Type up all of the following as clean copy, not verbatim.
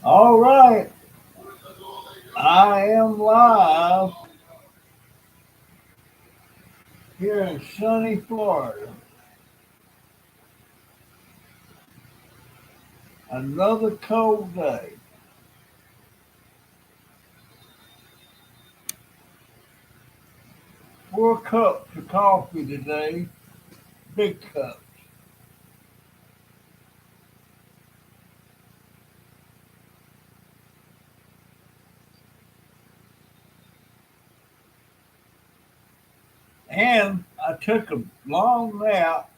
All right, I am live here in sunny Florida. Another cold day. 4 cups of coffee today, big cups. And I took a long nap.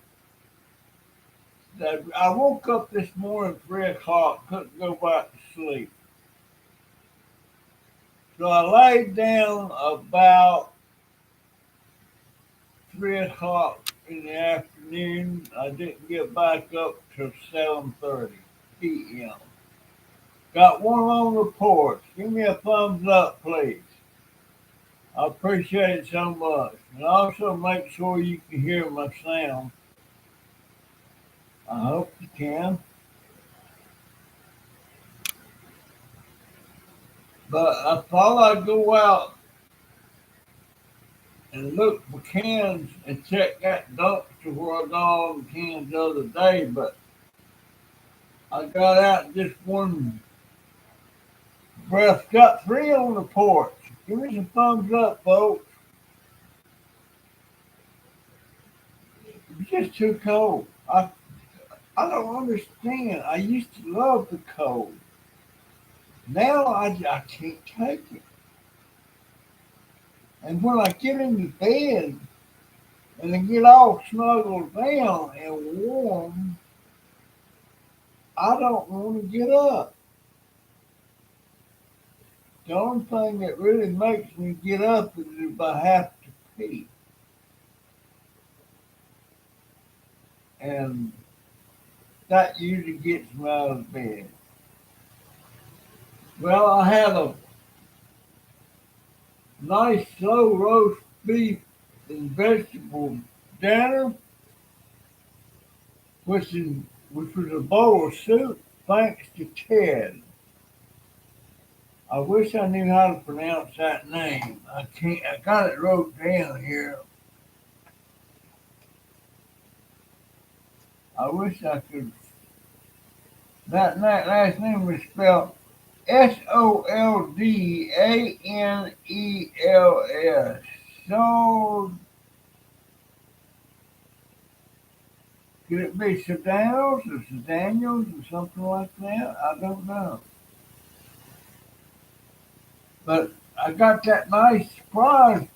I woke up this morning at 3 o'clock, couldn't go back to sleep. So I laid down about 3 o'clock in the afternoon. I didn't get back up till 7:30 p.m. Got one long report. Give me a thumbs up, please. I appreciate it so much. And also make sure you can hear my sound. I hope you can. But I thought I'd go out and look for cans and check that dumpster where I got all the cans the other day. But I got out just one breath. Got three on the porch. Give me some thumbs up, folks. It's just too cold. I don't understand. I used to love the cold. Now I can't take it. And when I get in the bed and I get all snuggled down and warm, I don't want to get up. The only thing that really makes me get up is if I have to pee. And that usually gets me out of bed. Well, I had a nice slow roast beef and vegetable dinner, which, which was a bowl of soup, thanks to Ted. I wish I knew how to pronounce that name. I can't. I got it wrote down here. I wish I could. That last name was spelled Soldanels. So could it be Sedanos or Sedaniels or something like that? I don't know. But I got that nice surprise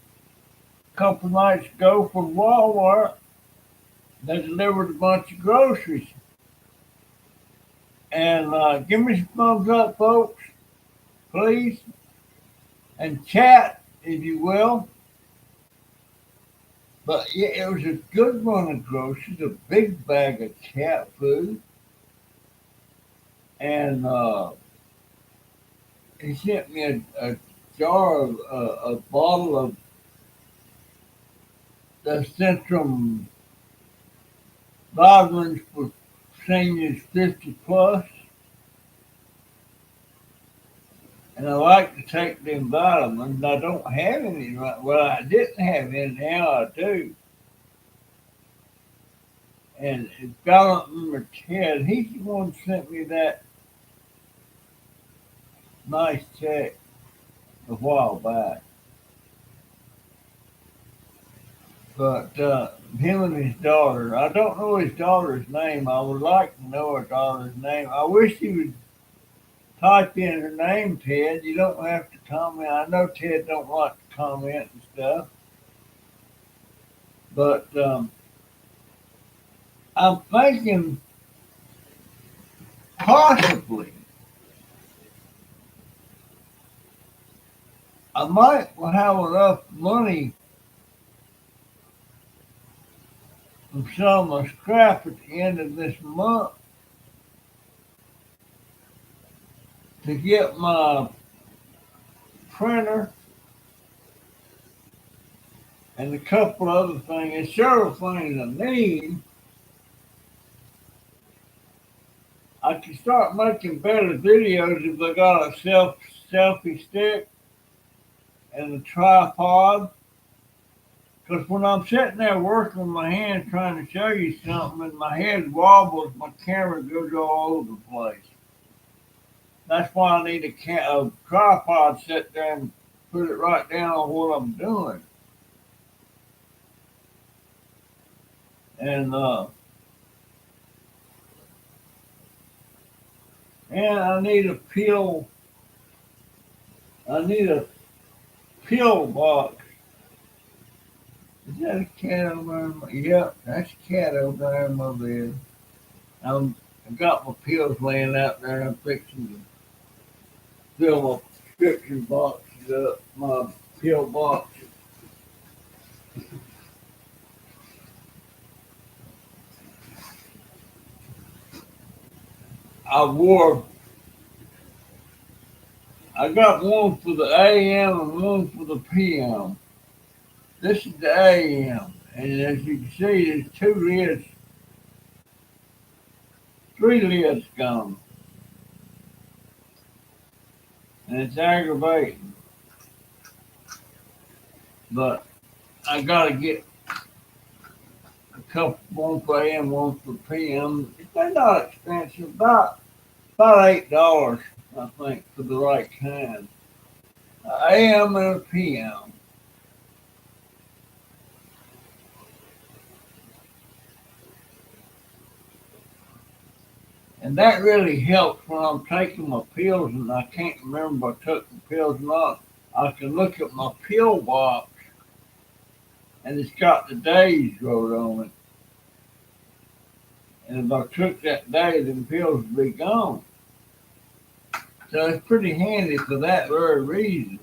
a couple nights ago from Walmart. They delivered a bunch of groceries. And give me some thumbs up, folks, please. And chat, if you will. But yeah, it was a good run of groceries, a big bag of cat food. And he sent me a jar of a bottle of the Centrum vitamins for seniors 50 plus. And I like to take them vitamins. I don't have any right. Well, I didn't have any. Now I do. And Gallant Ted, he's the one who sent me that nice check a while back. But him and his daughter, I don't know his daughter's name. I would like to know her daughter's name. I wish he would type in her name, Ted. You don't have to comment. I know Ted don't like to comment and stuff, but I'm thinking possibly I might have enough money from some of my scrap at the end of this month to get my printer and a couple other things. There's several things I need. I can start making better videos if I got a selfie stick and a tripod. Because when I'm sitting there working with my hands trying to show you something and my head wobbles, my camera goes all over the place. That's why I need a tripod set there and put it right down on what I'm doing. And I need a pill. I need a pill box. Is that a cat over there? Yep, that's a cat over there in my bed. I got my pills laying out there. I'm fixing to fill my prescription boxes up, my pill box. I wore, I got one for the AM and one for the PM. This is the AM, and as you can see, there's three lids gone, and it's aggravating. But I gotta get a couple, one for AM, one for PM. They're not expensive, about $8, I think, for the right kind. AM and a PM. And that really helps when I'm taking my pills and I can't remember if I took the pills or not. I can look at my pill box and it's got the days wrote on it. And if I took that day, then pills would be gone. So it's pretty handy for that very reason.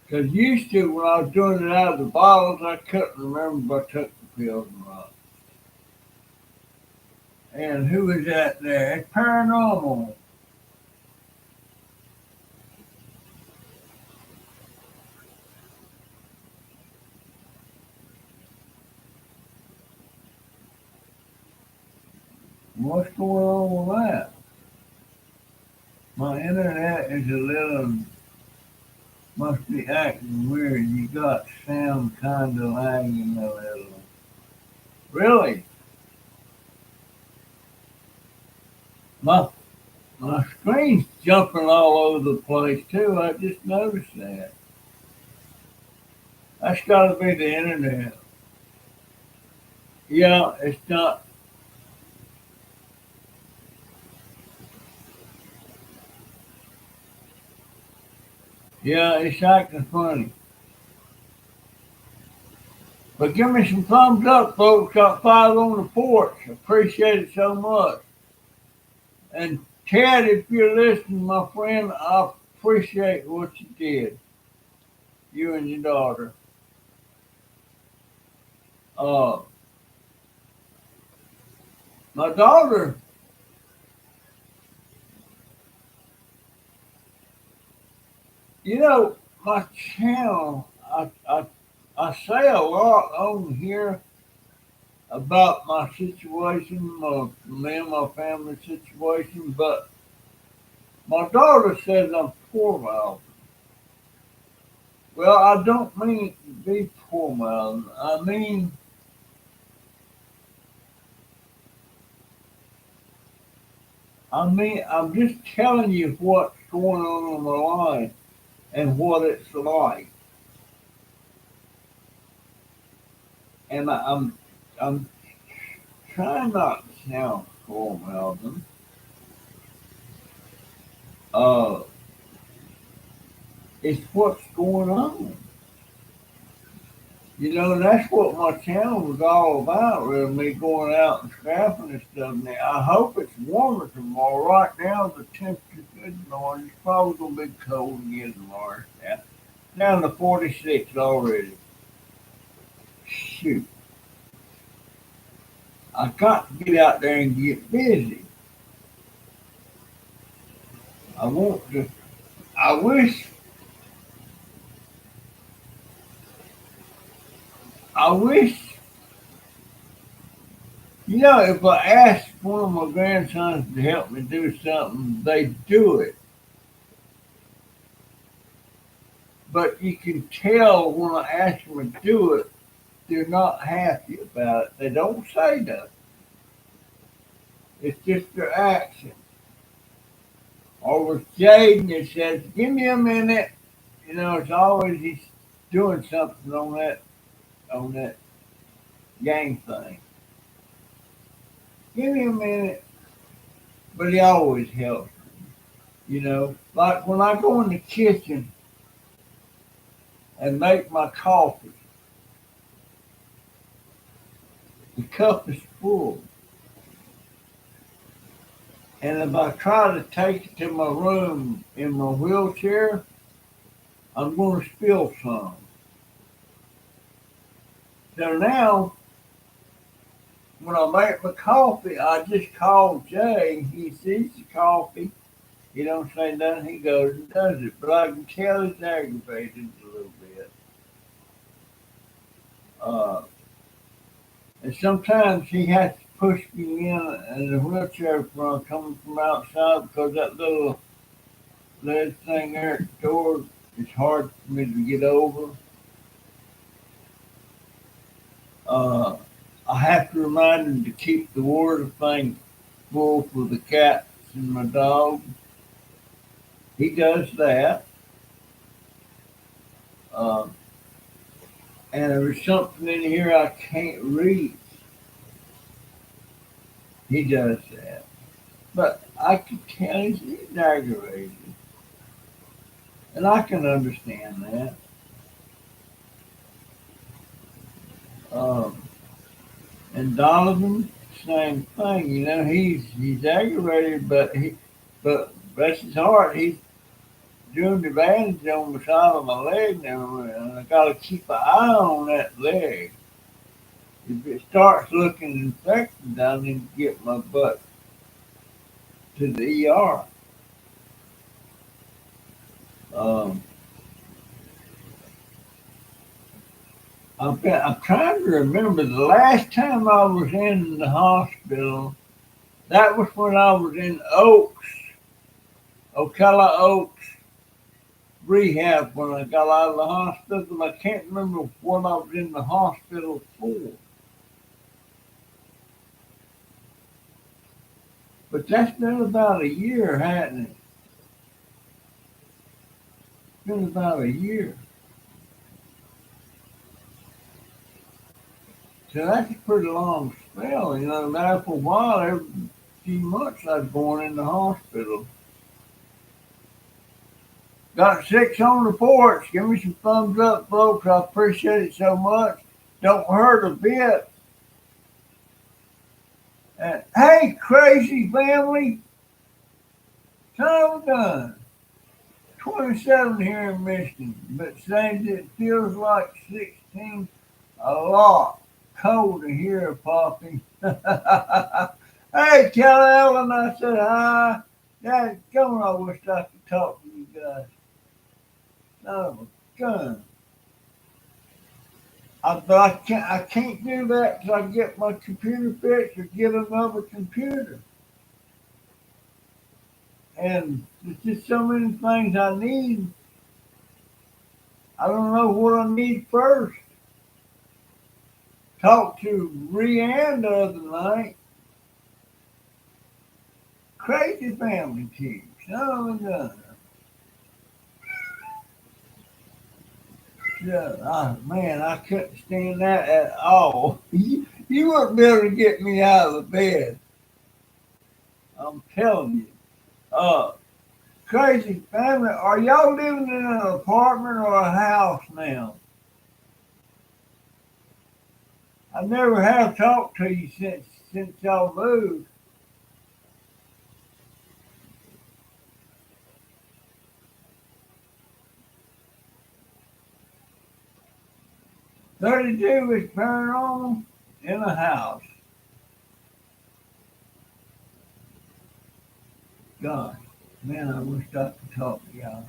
Because used to, when I was doing it out of the bottles, I couldn't remember if I took the pills or not. And who is that there? It's paranormal. What's going on with that? My internet is a little, must be acting weird. You got sound kind of lagging a little. Really? My my screen's jumping all over the place too. I just noticed that. That's got to be the internet. Yeah, it's not. Yeah, it's acting funny. But give me some thumbs up, folks. Got 5 on the porch. Appreciate it so much. And Ted, if you're listening, my friend, I appreciate what you did. You and your daughter. Uh, my daughter, my channel, I say a lot on here about my situation, me and my family situation, but my daughter says I'm poor mouthing. Well, I don't mean to be poor mouthing. I'm just telling you what's going on in my life and what it's like. And I'm trying not to sound poor mouthing. Uh, it's what's going on. That's what my channel was all about, really, me going out and scrapping and stuff. Now, I hope it's warmer tomorrow. Right now, the temperature's good tomorrow. It's probably going to be cold again tomorrow. Yeah. Down to 46 already. Shoot. I got to get out there and get busy. I want to, I wish, I wish, if I asked one of my grandsons to help me do something, they do it. But you can tell when I ask them to do it, they're not happy about it. They don't say nothing. It's just their action. Or with Jaden, it says, "Give me a minute." It's always he's doing something on that game thing. Give me a minute, but he always helps. Like when I go in the kitchen and make my coffee, the cup is full. And if I try to take it to my room in my wheelchair, I'm going to spill some. So now, when I make my coffee, I just call Jay. He sees the coffee. He don't say nothing. He goes and does it. But I can tell he's aggravated a little bit. Uh, and sometimes he has to push me in the wheelchair when I'm coming from outside because that little ledge thing there at the door is hard for me to get over. Uh, I have to remind him to keep the water thing full for the cats and my dog. He does that. Uh, and there's something in here I can't read. He does that. But I can tell he's aggravated. And I can understand that. Um, and Donovan, same thing. He's aggravated, but bless his heart, he's doing the bandage on the side of my leg now, and I got to keep an eye on that leg. If it starts looking infected, I need to get my butt to the ER. Um, I'm trying to remember the last time I was in the hospital. That was when I was in Ocala Oaks rehab when I got out of the hospital. I can't remember what I was in the hospital for. But that's been about a year, hasn't it? It's been about a year. So that's a pretty long spell. Now for a while, every few months I was going in the hospital. Got 6 on the porch. Give me some thumbs up, folks. I appreciate it so much. Don't hurt a bit. And hey, crazy family, son of a gun. 27 here in Michigan, but saying it feels like 16 a lot. Cold to hear, Poppy. Hey, Kelly Ellen, I said hi. Dad, come on, I wish I could talk to you guys. Son of a gun. But I can't do that till I get my computer fixed or get another computer. And there's just so many things I need. I don't know what I need first. Talked to Rianne the other night. Crazy family team. Son of a gun. Yeah, man, I couldn't stand that at all. You wouldn't be able to get me out of the bed. I'm telling you. Uh, Crazy family, are y'all living in an apartment or a house now? I never have talked to you since y'all moved. 32 is paranormal in a house. God, man, I wish I could talk to y'all.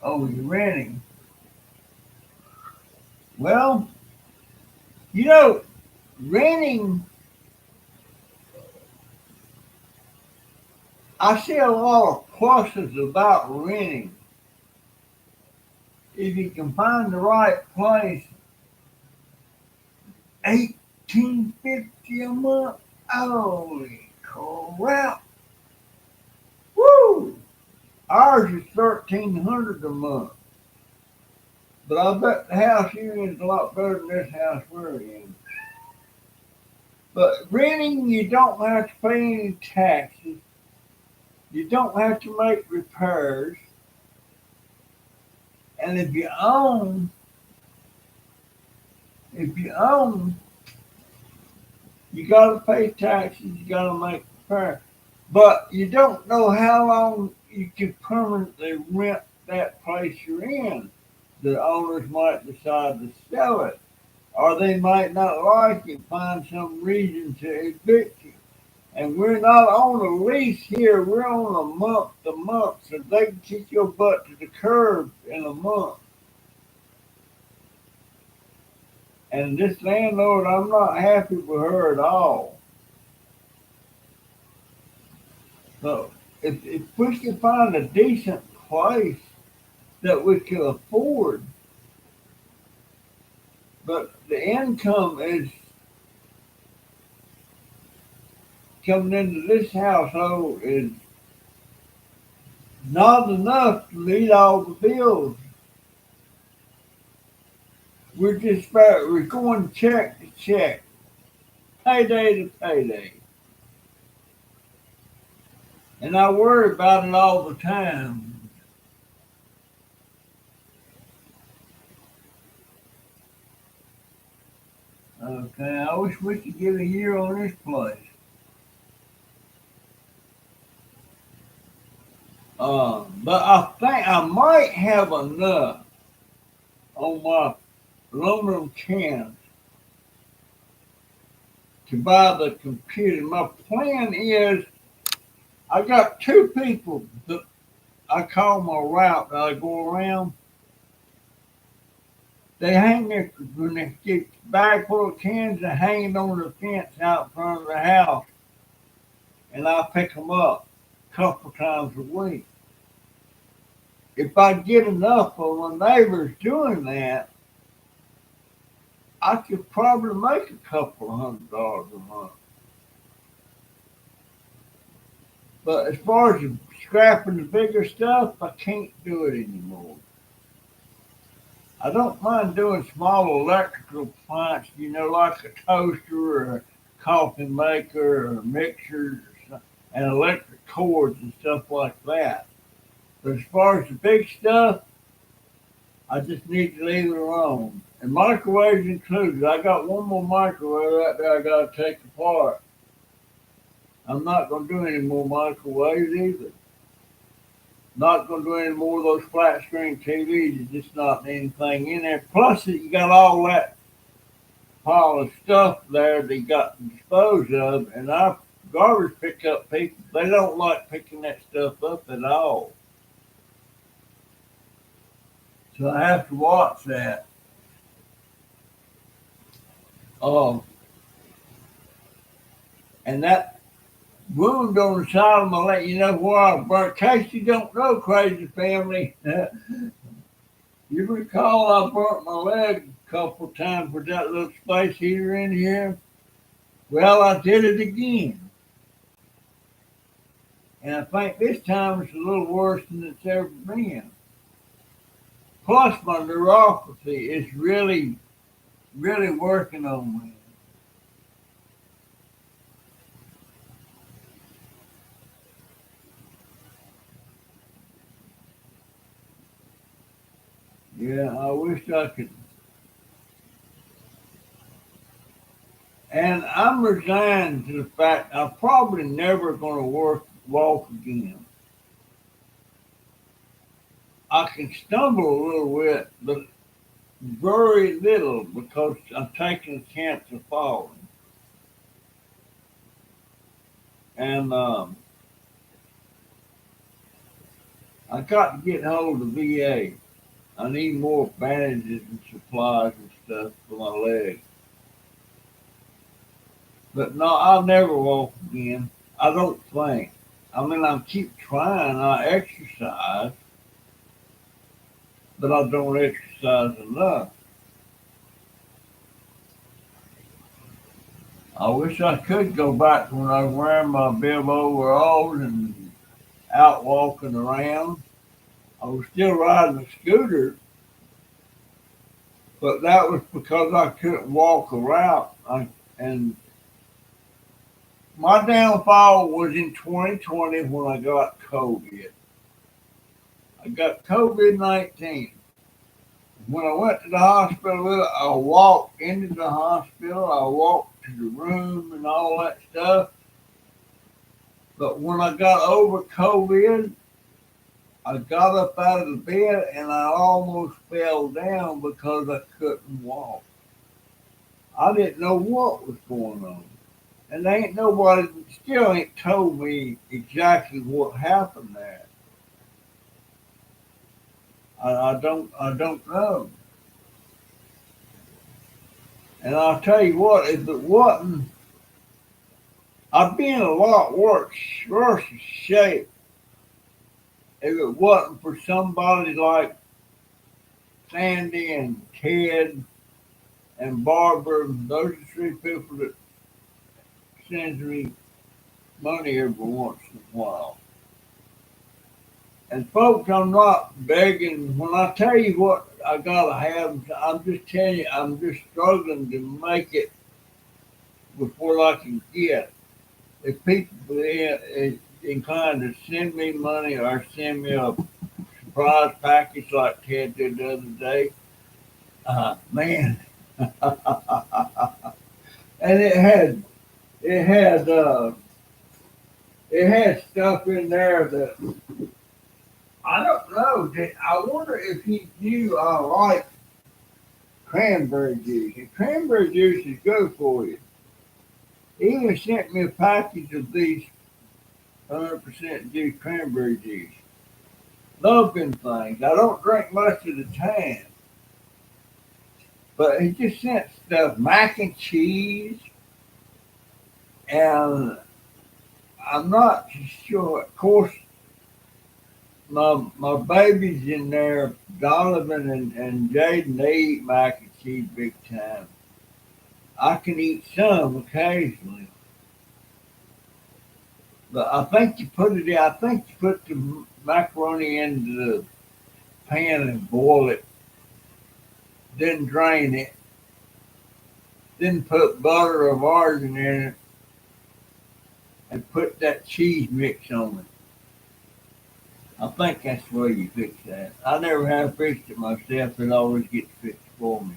Oh, you're renting. Well, you know, renting I see a lot of pluses about renting. If you can find the right place, 1850 a month. Holy crap! Woo! Ours is 1300 a month. But I bet the house you're in is a lot better than this house we're in. But renting, you don't have to pay any taxes. You don't have to make repairs. And if you own, you gotta pay taxes, you gotta make repairs. But you don't know how long you can permanently rent that place you're in. The owners might decide to sell it, or they might not like it, find some reason to evict you. And we're not on a lease here, we're on a month to month, so they can kick your butt to the curb in a month. And this landlord, I'm not happy with her at all. So if we can find a decent place that we can afford, but the income is coming into this household is not enough to meet all the bills. We're going check to check, payday to payday, and I worry about it all the time. Okay, I wish we could get a year on this place. But I think I might have enough on my aluminum cans to buy the computer. My plan is I got two people that I call my route that I go around. They hang their when they get a bag full of cans and hang it on the fence out in front of the house, and I pick them up a couple times a week. If I get enough of my neighbors doing that, I could probably make a couple of $100 a month. But as far as scrapping the bigger stuff, I can't do it anymore. I don't mind doing small electrical appliances, like a toaster or a coffee maker or a mixer and electric cords and stuff like that. But as far as the big stuff, I just need to leave it alone. And microwaves included. I got one more microwave right there I got to take apart. I'm not going to do any more microwaves either. Not going to do any more of those flat screen TVs. There's just not anything in there. Plus, you got all that pile of stuff there they got to dispose of. And our garbage pickup people, they don't like picking that stuff up at all. So I have to watch that. Um, and that wound on the side of my leg, where I burnt. In case you don't know, crazy family, you recall I burnt my leg a couple times with that little space heater in here. Well, I did it again. And I think this time it's a little worse than it's ever been. Plus, my neuropathy is really, really working on me. Yeah, I wish I could. And I'm resigned to the fact I'm probably never going to walk again. I can stumble a little bit, but very little because I'm taking a chance of falling. And I got to get hold of the VA. I need more bandages and supplies and stuff for my leg. But no, I'll never walk again. I don't think. I mean, I keep trying. I exercise, but I don't exercise enough. I wish I could go back to when I was wearing my bib overalls and out walking around. I was still riding a scooter, but that was because I couldn't walk around. And my downfall was in 2020 when I got COVID. I got COVID 19. When I went to the hospital, I walked into the hospital, I walked to the room and all that stuff. But when I got over COVID, I got up out of the bed and I almost fell down because I couldn't walk. I didn't know what was going on. And ain't nobody still ain't told me exactly what happened there. I don't know. And I'll tell you what, if it wasn't, I'd be in a lot worse shape if it wasn't for somebody like Sandy and Ted and Barbara. Those are three people that sends me money every once in a while. And folks, I'm not begging. When I tell you what I gotta have, I'm just telling you, I'm just struggling to make it with what I can get. If people are inclined to send me money or send me a surprise package like Ted did the other day, man, and it had it had stuff in there that I don't know. I wonder if he knew I like cranberry juice. And cranberry juice is good for you. He even sent me a package of these 100% juice cranberry juice. Love them things. I don't drink much of the time, but he just sent stuff, mac and cheese, and I'm not sure. Of course, my babies in there, Donovan and Jaden, they eat mac and cheese big time. I can eat some occasionally, but I think you put it in. I think you put the macaroni into the pan and boil it, then drain it, then put butter or margarine in it, and put that cheese mix on it. I think that's the way you fix that. I never have fixed it myself. It always gets fixed for me.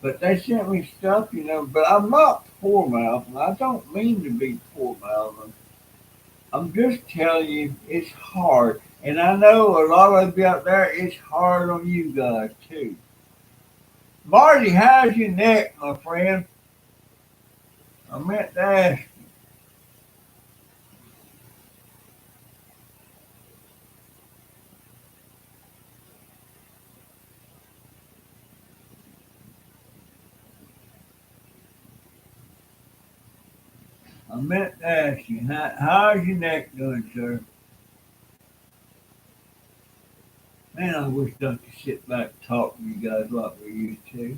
But they sent me stuff, But I'm not poor mouthing. I don't mean to be poor mouthing. I'm just telling you, it's hard. And I know a lot of you out there, it's hard on you guys too. Marty, how's your neck, my friend? I meant to ask. I meant to ask you, how's your neck doing, sir? Man, I wish I could sit back and talk to you guys like we used to.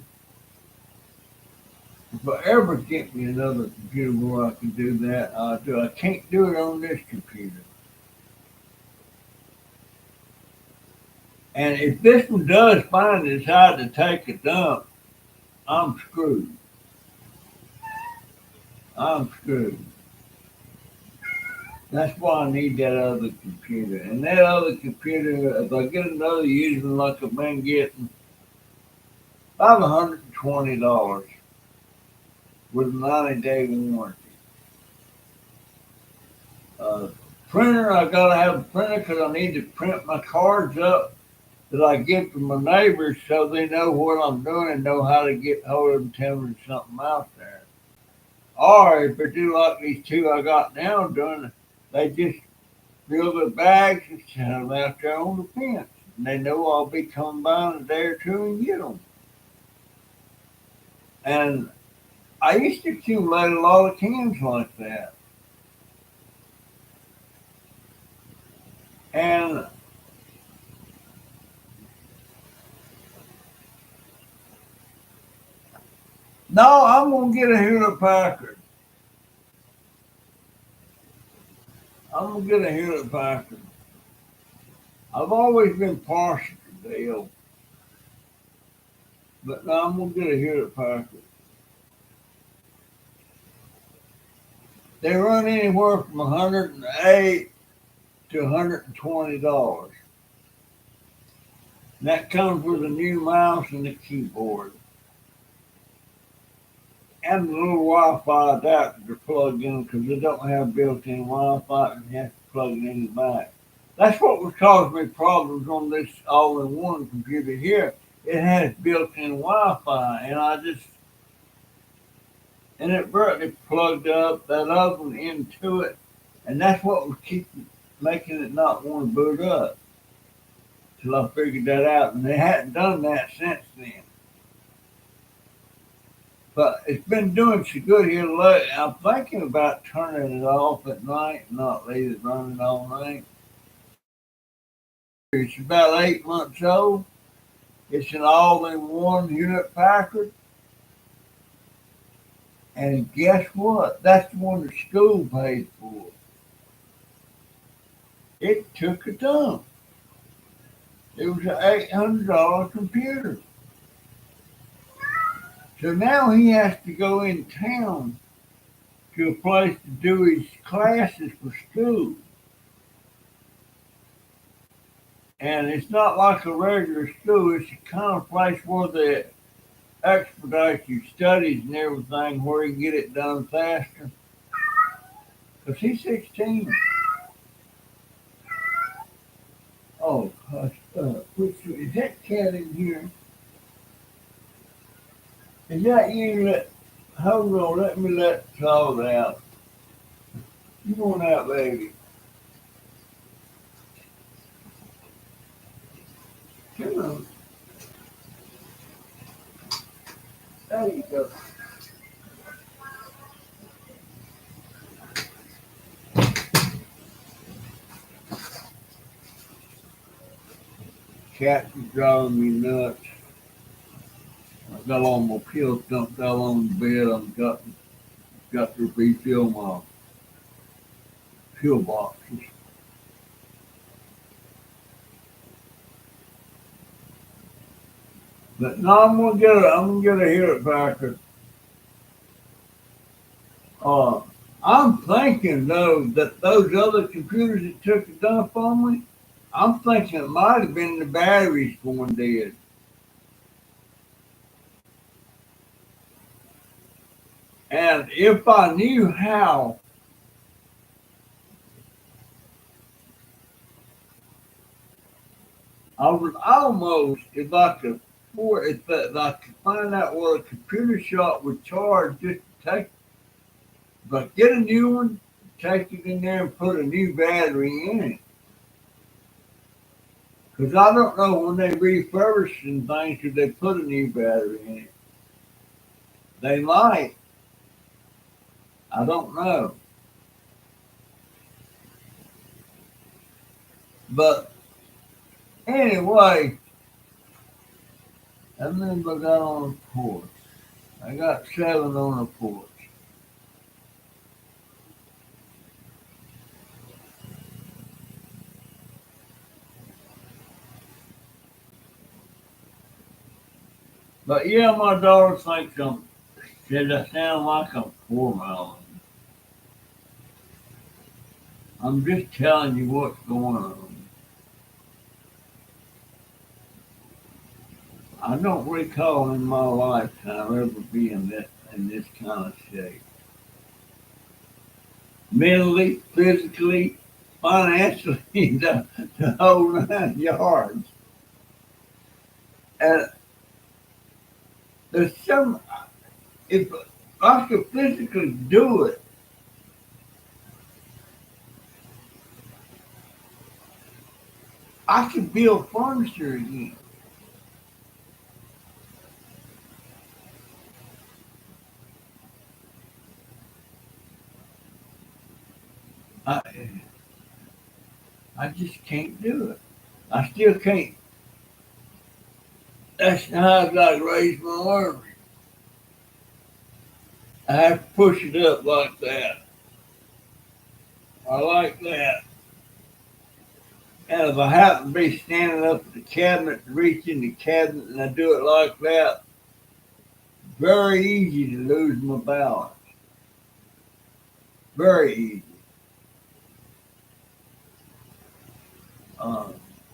If I ever get me another computer where I can do that, I'll do. I can't do it on this computer. And if this one does finally decide to take a dump, I'm screwed. I'm screwed. That's why I need that other computer. And that other computer, if I get another using like I've been getting, about $120 with a 90-day warranty. Uh, Printer, I gotta have a printer because I need to print my cards up that I give to my neighbors so they know what I'm doing and know how to get hold of them, tell me there's something out there. Or if they do like these two I got now doing, they just fill the bags and send them out there on the fence. And they know I'll be coming by in a day or two and get them. And I used to accumulate a lot of cans like that. And no, I'm gonna get a Hewlett Packard. I'm gonna get a Hewlett Packard. I've always been partial to Dell, but no, I'm gonna get a Hewlett Packard. They run anywhere from 108 to $120. And that comes with a new mouse and a keyboard. And a little Wi-Fi adapter to plug in because they don't have built-in Wi-Fi and you have to plug it in the back. That's what was causing me problems on this all-in-one computer here. It has built-in Wi-Fi, and it barely plugged up that other one into it, and that's what was keeping making it not want to boot up. Till I figured that out, and they hadn't done that since then. But it's been doing so good here lately. I'm thinking about turning it off at night and not leave it running all night. It's about 8 months old. It's an all-in-one Hewlett Packard. And guess what? That's the one the school paid for. It took a dump. It was an $800 computer. So now he has to go in town to a place to do his classes for school. And it's not like a regular school. It's the kind of place where they expedite your studies and everything, where you can get it done faster. Because he's 16. Oh, hush up. Is that cat in here? Is that you? Hold on, let me let Todd out. You on out, baby. Come on. There you go. Cats is driving me nuts. I got all my pills dumped out on the bed. I've got to refill my pill boxes. But no, I'm gonna get a Hewlett Packard. Uh, I'm thinking though that those other computers that took a dump on me, I'm thinking it might have been the batteries going dead. And if I knew how, I would almost, if I could, if I could find out where a computer shop would charge just to take, but get a new one, take it in there and put a new battery in it. Because I don't know when they refurbish and things, should they put a new battery in it? They might. I don't know. But anyway, how many I got on the porch? I got 7 on the porch. But yeah, my daughter thinks says I sound like I'm poor mouthing. I'm just telling you what's going on. I don't recall in my lifetime ever being in this kind of shape. Mentally, physically, financially, the whole 9 yards. And there's some, if I could physically do it, I could build furniture again. I, I just can't do it. I still can't. That's how I got to raise my arms. I have to push it up like that. I like that. And if I happen to be standing up at the cabinet, reaching the cabinet, and I do it like that, very easy to lose my balance. Very easy. Uh,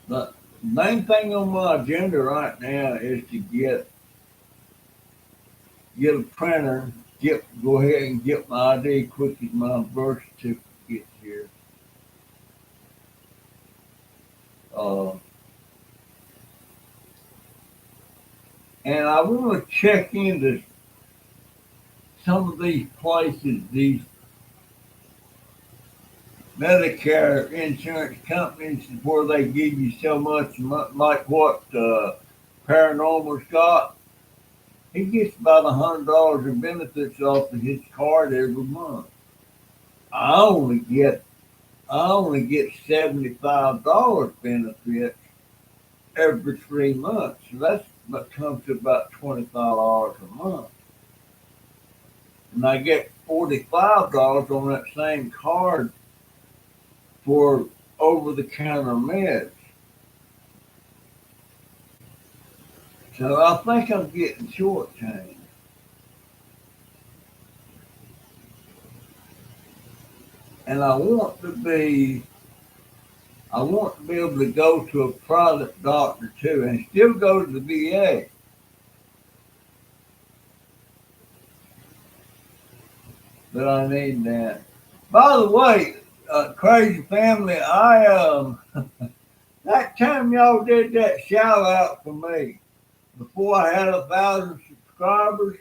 the main thing on my agenda right now is to get a printer, go ahead and get my ID quick as my birth certificate gets here. Uh, and I want to check into some of these places, these Medicare insurance companies, where they give you so much, like what Paranormal's got. He gets about $100 in benefits off of his card every month. I only get I only get $75 benefits every 3 months. So that's what comes to about $25 a month. And I get $45 on that same card for over the counter meds. So I think I'm getting shortchanged. And I want to be able to go to a private doctor too and still go to the VA. But I need that. By the way, crazy family, I that time y'all did that shout out for me before I had 1,000 subscribers,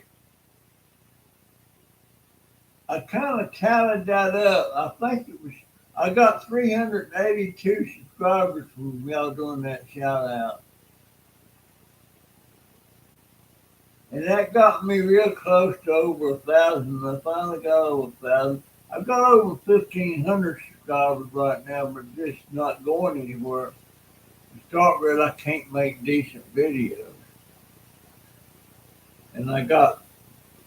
I kind of tallied that up. I think it was I got 382 subscribers from y'all doing that shout out, and that got me real close to over 1,000. I finally got over 1,000. I've got over 1,500 subscribers right now, but just not going anywhere. To start with, I can't make decent videos, and I got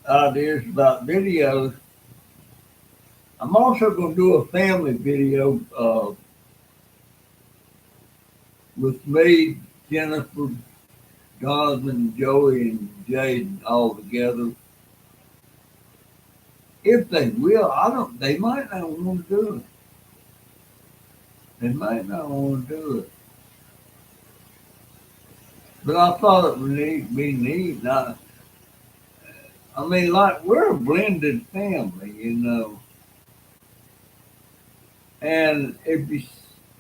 ideas about videos. I'm also going to do a family video with me, Jennifer, Jonathan, Joey, and Jaden all together. If they will, I don't. They might not want to do it. They might not want to do it. But I thought it would be neat. I mean, like we're a blended family, and if you,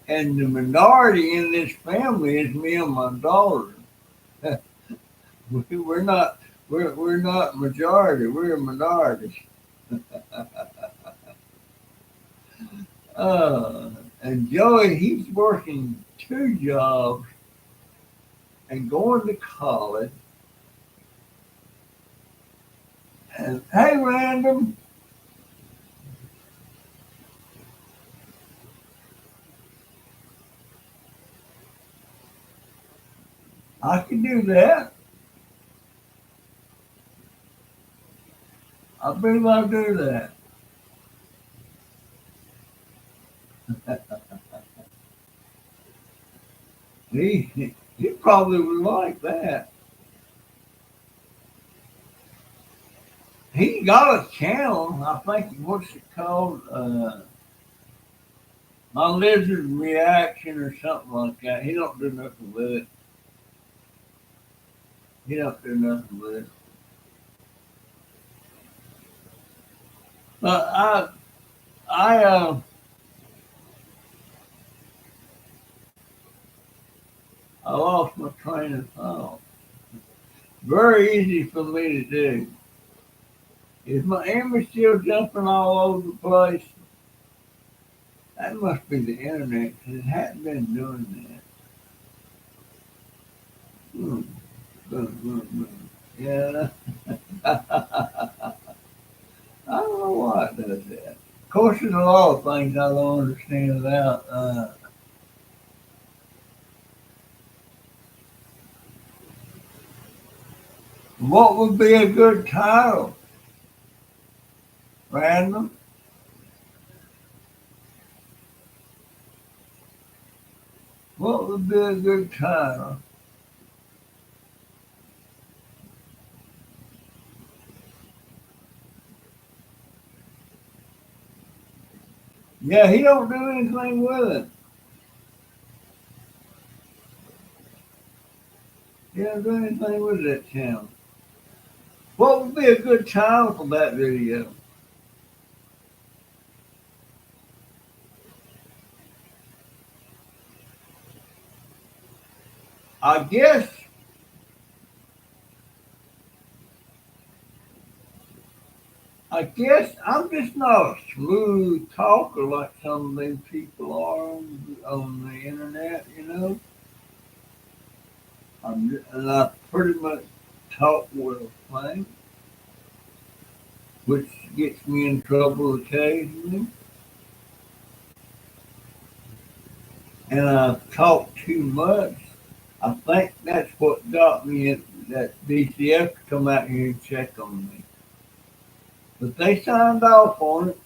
and the minority in this family is me and my daughter. We're not we're not majority. We're a minority. Uh, and Joey, he's working 2 jobs and going to college. And hey, random, I can do that. I believe I'll do that. He probably would like that. He got a channel. I think what's it called? My lizard reaction or something like that. He don't do nothing with it. He don't do nothing with it. But I I lost my train of thought. Very easy for me to do. Is my image still jumping all over the place? That must be the internet because it hadn't been doing that. Yeah. I don't know why it does that. Of course, there's a lot of things I don't understand about. What would be a good title? Random? What would be a good title? Yeah, he don't do anything with it. He don't do anything with that channel. What would be a good title for that video? I guess I'm just not a smooth talker like some of these people are on the internet, you know. And I pretty much talk with a thing, which gets me in trouble occasionally. And I talk too much. I think that's what got me in that DCF to come out here and check on me. But they signed off on it.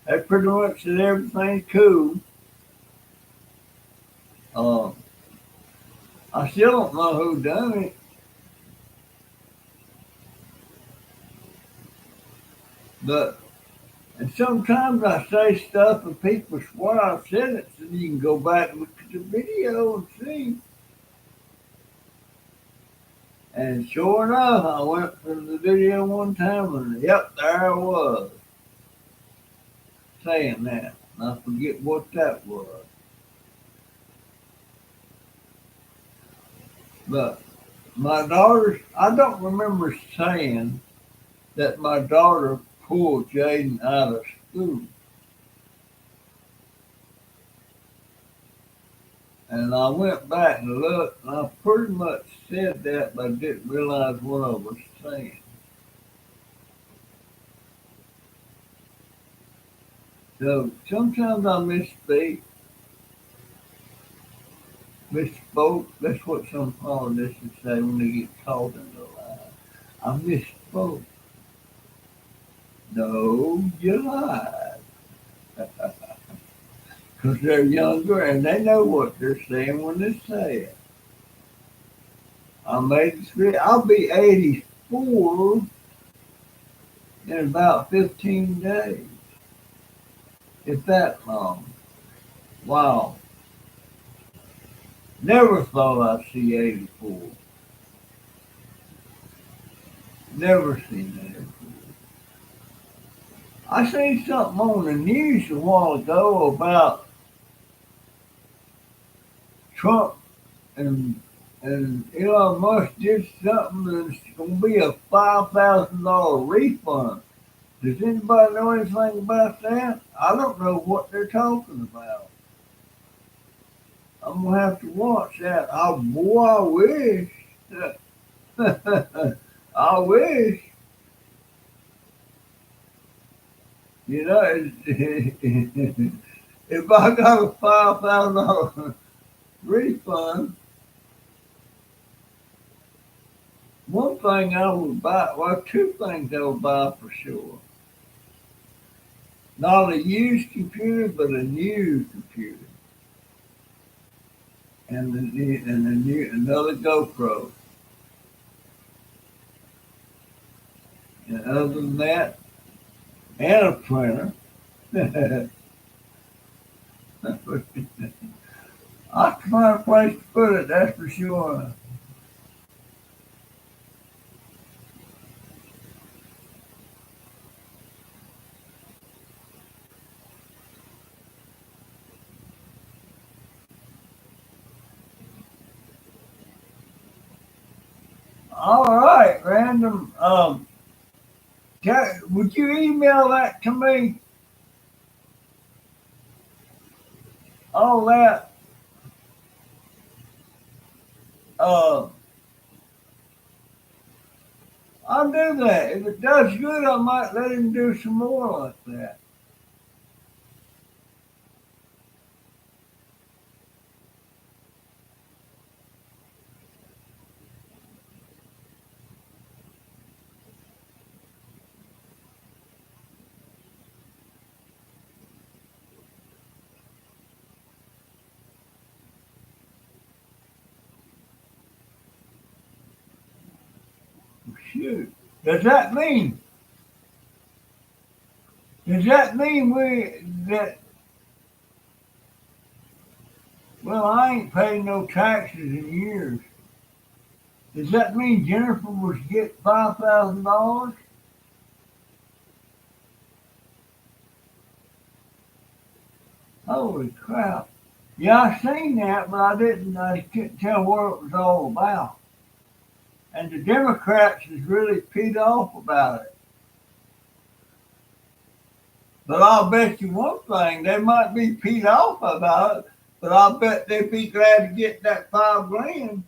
They pretty much said everything's cool. Uh, I still don't know who done it, but and sometimes I say stuff and people swear I've said it, so you can go back and look at the video and see. And sure enough, I went for the video one time and yep, there I was saying that. And I forget what that was. But my daughter, I don't remember saying that my daughter pulled Jaden out of school. And I went back and looked, and I pretty much said that, but I didn't realize what I was saying. So sometimes I misspoke. That's what some politicians say when they get caught in the lie. I misspoke. No, you lied. Because they're younger and they know what they're saying when they say it. I made it three. I'll be 84 in about 15 days. If that long. Wow. Never thought I'd see 84. Never seen that. I seen something on the news a while ago about Trump and Elon Musk did something that's going to be a $5,000 refund. Does anybody know anything about that? I don't know what they're talking about. I'm gonna have to watch that. Oh boy, I wish. I wish. You know, if I got a $5,000 refund, one thing I would buy, well, two things I would buy for sure. Not a used computer, but a new computer, and a new another GoPro. And other than that, and a printer. I have to find a place to put it. That's for sure. All right, random. Would you email that to me? All that. Uh, I'll do that. If it does good, I might let him do some more like that. shoot. Does that mean that well I ain't paid no taxes in years. Does that mean Jennifer was get $5,000? Holy crap. Yeah, I seen that, but I couldn't tell what it was all about. And the Democrats is really peed off about it. But I'll bet you one thing, they might be peed off about it, but I'll bet they'd be glad to get that $5 grand.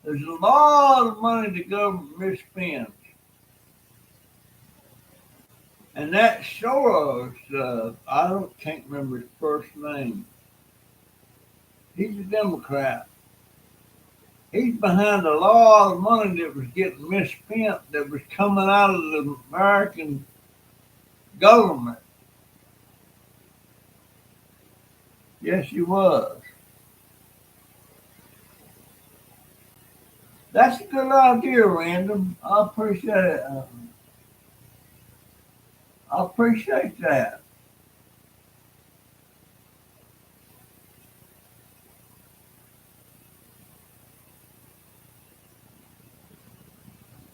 There's a lot of money the government misspends. And that Soros, can't remember his first name. He's a Democrat. He's behind a lot of money that was getting misspent that was coming out of the American government. Yes, he was. That's a good idea, Random. I appreciate it. I appreciate that.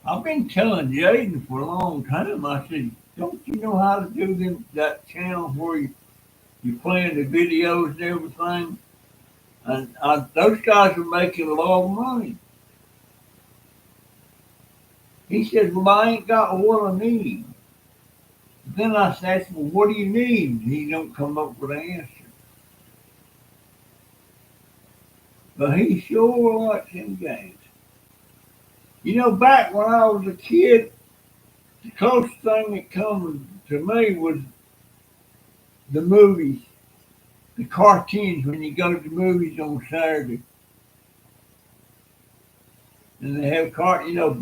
I've been telling Jaden for a long time. I said, "Don't you know how to do that channel where you playing the videos and everything?" And those guys are making a lot of money. He said, "Well, I ain't got what I need." Then I said, "Well, what do you need?" He don't come up with an answer. But he sure likes them games. You know, back when I was a kid, the closest thing that come to me was the movies, the cartoons when you go to the movies on Saturday. And they have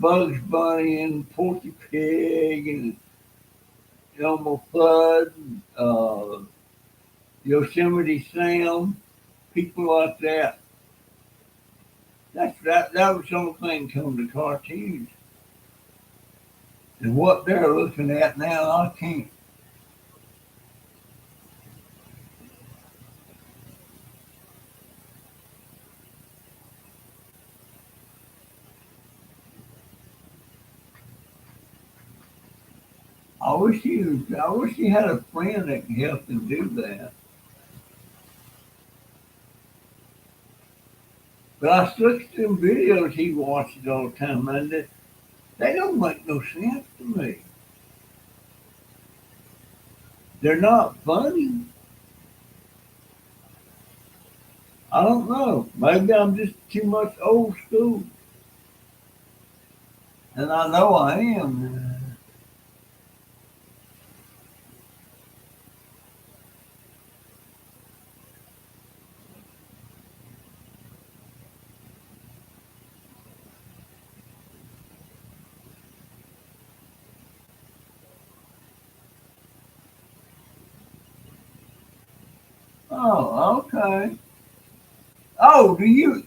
Bugs Bunny and Porky Pig and Elmer Fudd, Yosemite Sam, people like that. That was the only thing come to cartoons. And what they're looking at now, I can't. I wish you had a friend that could help him do that. But I look at them videos he watches all the time, and they don't make no sense to me. They're not funny. I don't know. Maybe I'm just too much old school, and I know I am. Oh, okay. Oh, do you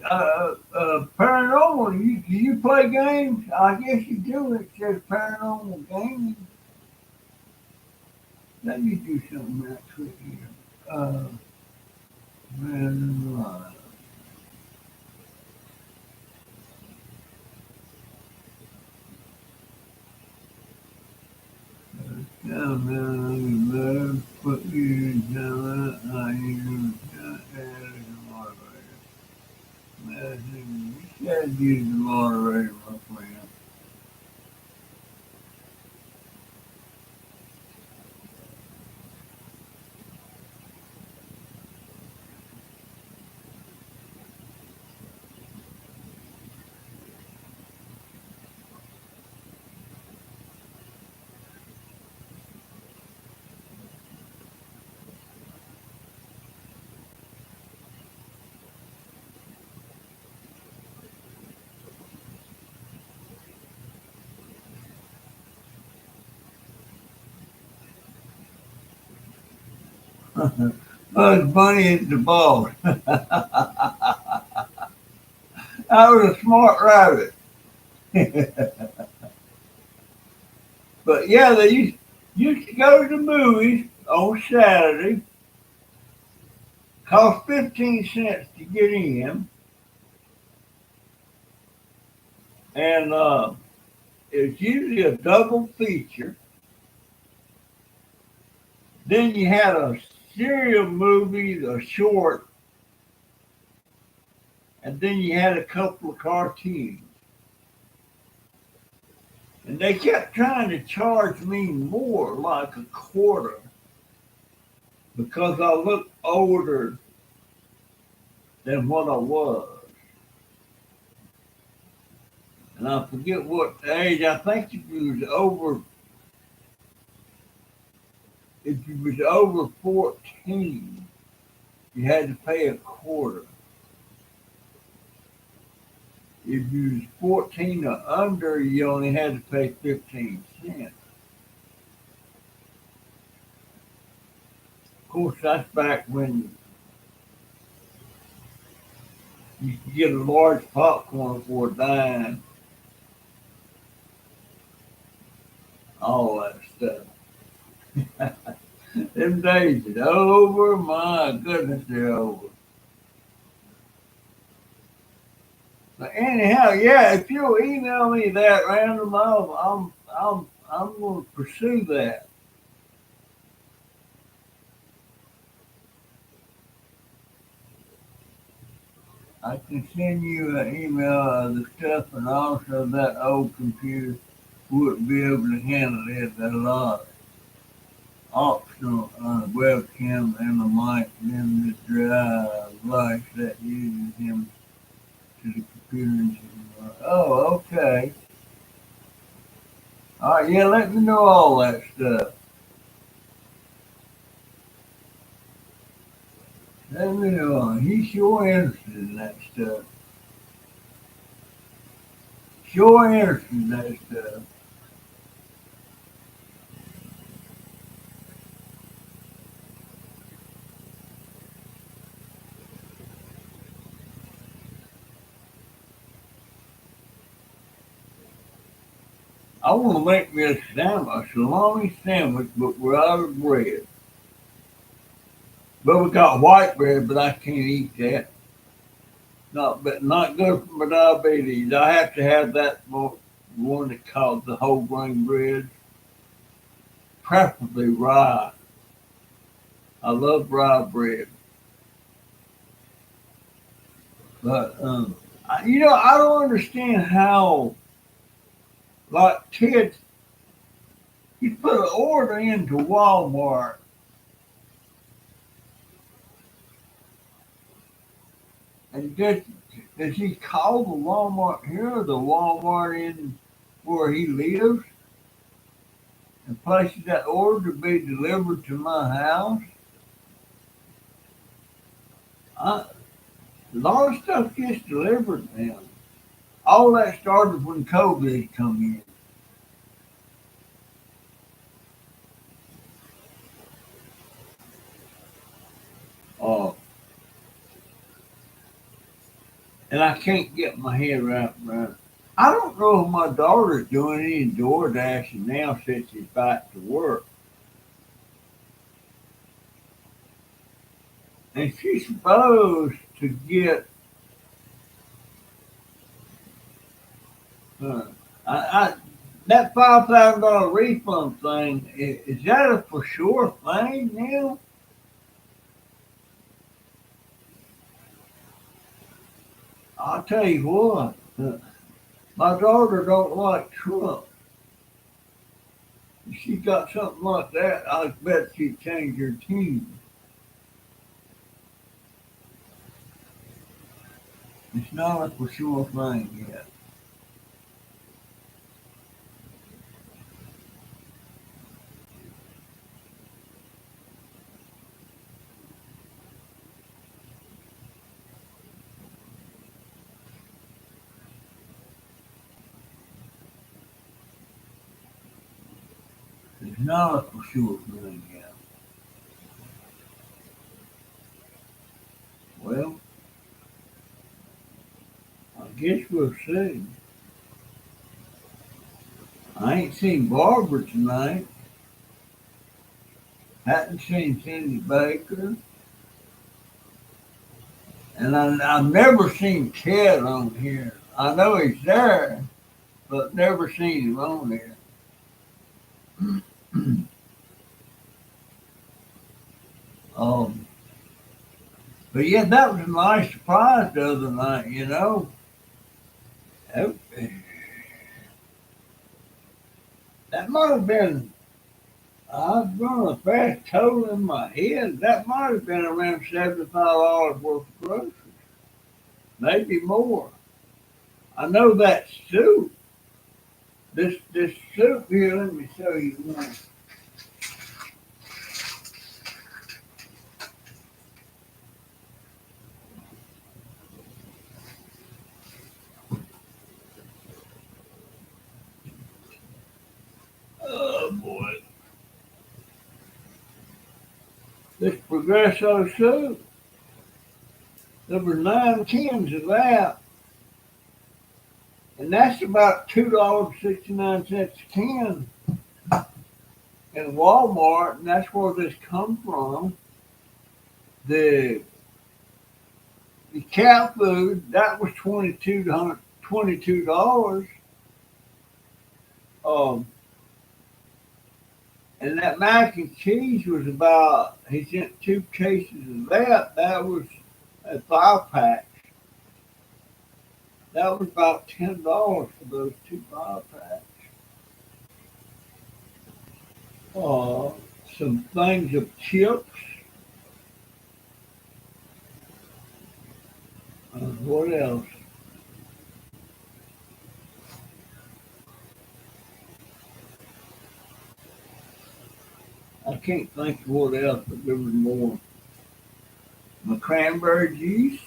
paranormal? Do you play games? I guess you do. It says paranormal gaming. Let me do something right quick here. Uh, man, yeah, man, put you down. I use as a moderator. Man, you said use the moderator, my friend. Bugs Bunny is the boss. I was a smart rabbit. But yeah, they used to go to the movies on Saturday. Cost 15 cents to get in, and it's usually a double feature. Then you had a serial movie, a short, and then you had a couple of cartoons. And they kept trying to charge me more, like a quarter, because I looked older than what I was. And I forget what age. I think if you was over 14, you had to pay a quarter. If you was 14 or under, you only had to pay 15 cents. Of course, that's back when you could get a large popcorn for a dime, all that stuff. Them days is over. My goodness, they're over. But anyhow, yeah, if you'll email me that random, I'm going to pursue that. I can send you an email of the stuff, and also that old computer wouldn't be able to handle it. There's a lot of optional webcam and the mic, and then the drive flash that uses him to the computer. Oh, okay. All right, yeah, let me know all that stuff. Let me know. He's sure interested in that stuff. Sure interested in that stuff. I want to make me a salami sandwich, but without bread. But we got white bread, but I can't eat that. Not good for my diabetes. I have to have that one that called the whole grain bread, preferably rye. I love rye bread, but I don't understand how like kids you put an order into Walmart and does he call the Walmart here or the Walmart in where he lives and places that order to be delivered to my house? A lot of stuff gets delivered now. All that started when COVID come in. Uh, and I can't get my head wrapped around it. I don't know if my daughter's doing any door dashing now since she's back to work. And she's supposed to get uh, I that $5,000 refund thing. Is that a for sure thing now? I'll tell you what. My daughter don't like Trump. If she got something like that, I bet she'd change her tune. It's not a for sure thing yet. It's not a for sure thing yet. Well, Guess we'll see. I ain't seen Barbara tonight. Hadn't seen Cindy Baker. And I've never seen Ted on here. I know he's there, but never seen him on here. um, but yeah, that was a nice surprise the other night, you know. That, that might have been, I was running a fast total in my head. That might have been around $75 worth of groceries, maybe more. I know that soup. This soup here, let me show you one. Oh boy. This Progresso soup. There were 9 cans of that. And that's about $2.69 a can in Walmart, and that's where this come from. The the cat food, that was $22. Um, and that mac and cheese was about, he sent 2 cases of that. That was a 5 pack. That was about $10 for those 2 5 packs. Uh, some things of chips. What else? I can't think of what else, but there was more. My cranberry juice.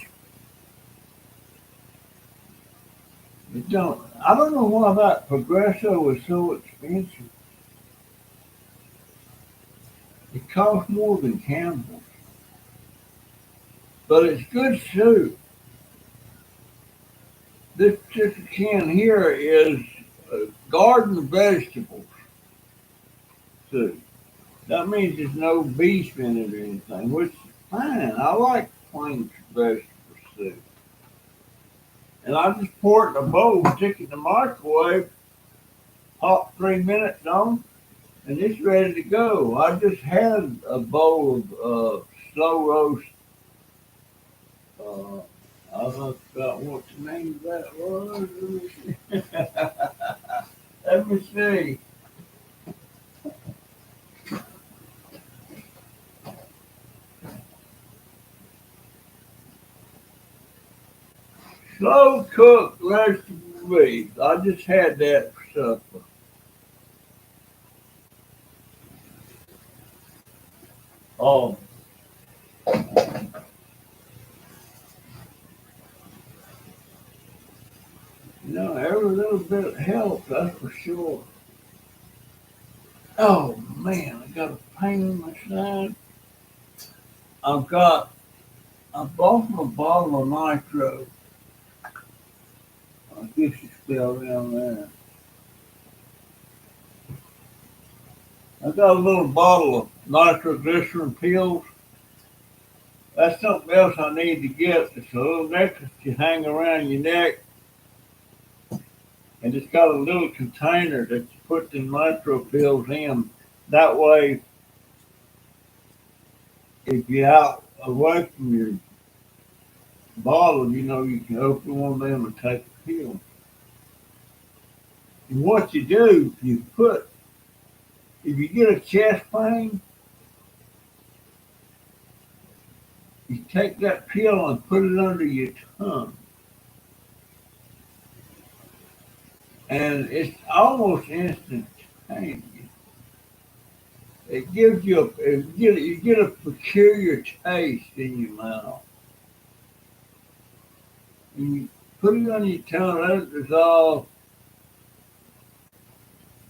It don't. I don't know why that Progresso was so expensive. It costs more than Campbell's, but it's good soup. This particular can here is garden vegetables soup. That means there's no beef in it or anything, which is fine. I like plain vegetable soup. And I just pour it in a bowl, stick it in the microwave, pop 3 minutes on, and it's ready to go. I just had a bowl of slow roast. Uh, I forgot what the name of that was. Let me see. Slow cooked vegetable beef. I just had that for supper. Oh, every little bit helps, that's for sure. Oh man, I got a pain in my side. I've got, I bought a bottle of nitro. I guess it's spelled down there. I got a little bottle of nitroglycerin pills. That's something else I need to get. It's a little necklace you hang around your neck, and it's got a little container that you put the nitro pills in. That way, if you're out away from your bottle, you can open one of them and take a pill. And what you do, if you get a chest pain, you take that pill and put it under your tongue. And it's almost instantaneous. It gives you get a peculiar taste in your mouth. And you put it on your tongue, let it dissolve,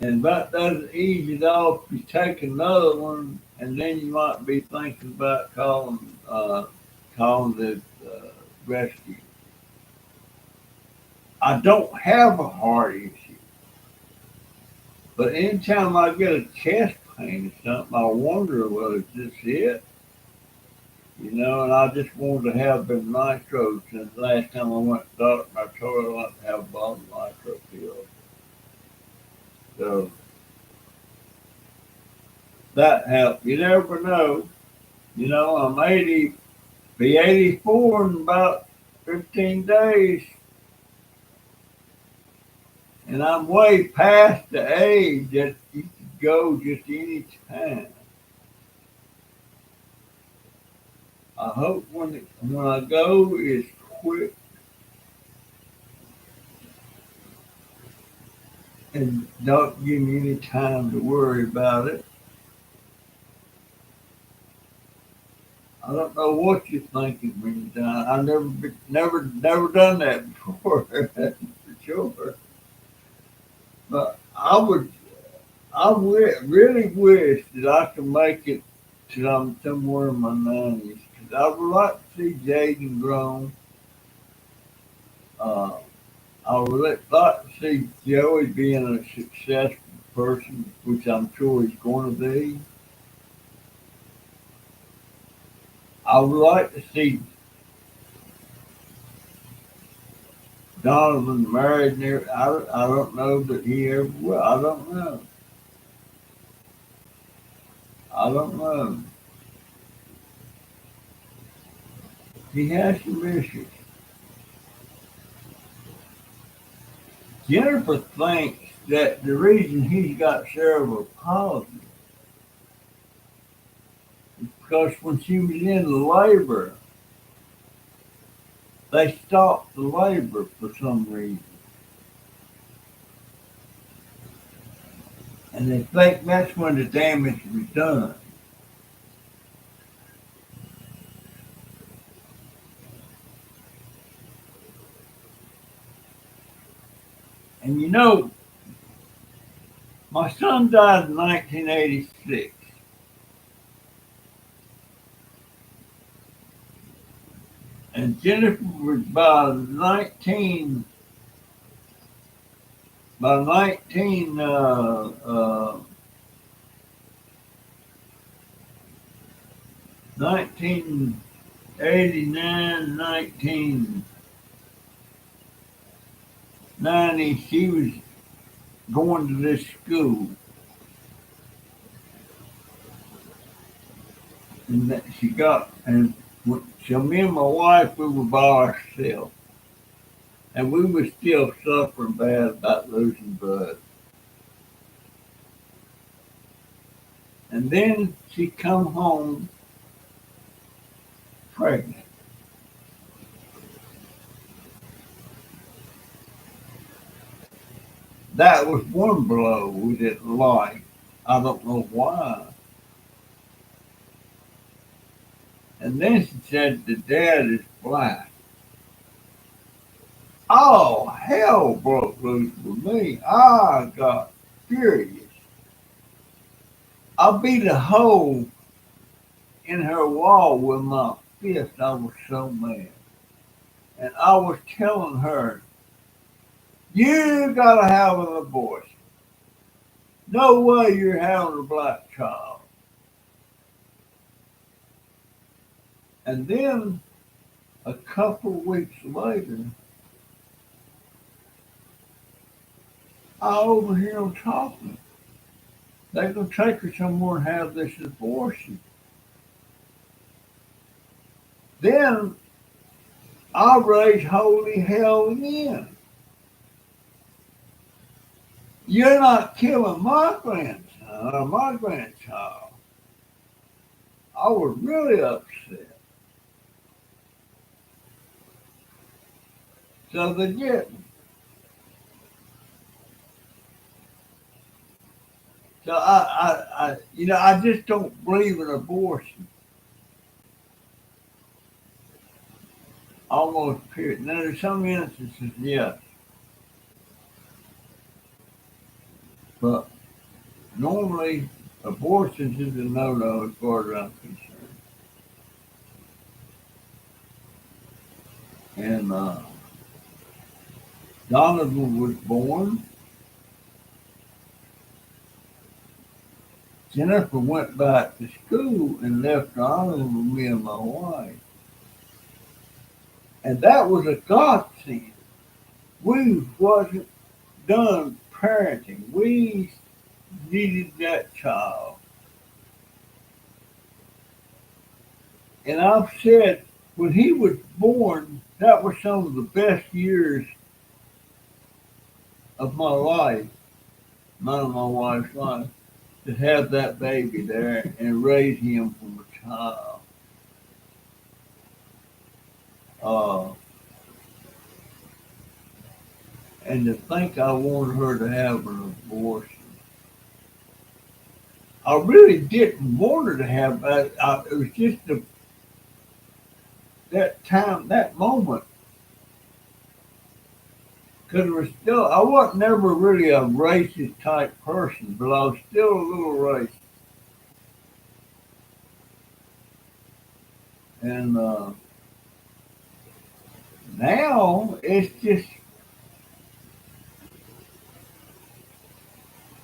and about does ease it off. You take another one, and then you might be thinking about calling the rescue. I don't have a heart issue. But anytime I get a chest pain or something, I wonder, well, is this it? And I just wanted to have them nitros. And the last time I went to the doctor, I told her I wanted to have a bottle of nitro pills. So that helped. You never know. I'm 80, be 84 in about 15 days. And I'm way past the age that you could go just any time. I hope when I go, it's quick and don't give me any time to worry about it. I don't know what you're thinking when you're done. I've never done that before, for sure. But really wish that I could make it till I'm somewhere in my 90s. Because I would like to see Jaden grown. Uh, I would like to see Joey being a successful person, which I'm sure he's going to be. I would like to see Donovan married. I don't know that he ever will. I don't know. I don't know. He has some issues. Jennifer thinks that the reason he's got cerebral palsy is because when she was in labor, they stopped the labor for some reason. And they think that's when the damage was done. And my son died in 1986. And Jennifer was by 1989, 1990, she was going to this school. And that she got, and so me and my wife, we were by ourselves. And we were still suffering bad about losing blood. And then she come home pregnant. That was one blow we didn't like. I don't know why. And then she said the dad is black. Oh, hell broke loose with me. I got furious. I beat a hole in her wall with my fist. I was so mad. And I was telling her, you gotta have an abortion. No way you're having a black child. And then a couple of weeks later, I overhear them talking. They're going to take her somewhere and have this abortion. Then I raise holy hell again. You're not killing my grandson or my grandchild. I was really upset. So they get me. So I just don't believe in abortion. Almost period. Now there's some instances, yes, but normally abortion is a no-no as far as I'm concerned. And Donovan was born. Jennifer went back to school and left Donovan with me and my wife. And that was a godsend. We wasn't done parenting. We needed that child. And I've said when he was born, that was some of the best years of my life, none of my wife's life, to have that baby there and raise him from a child. Uh, and to think I wanted her to have an abortion. I really didn't want her to have that. It was just that time, that moment. Because it was still, I wasn't never really a racist type person, but I was still a little racist. And now it's just,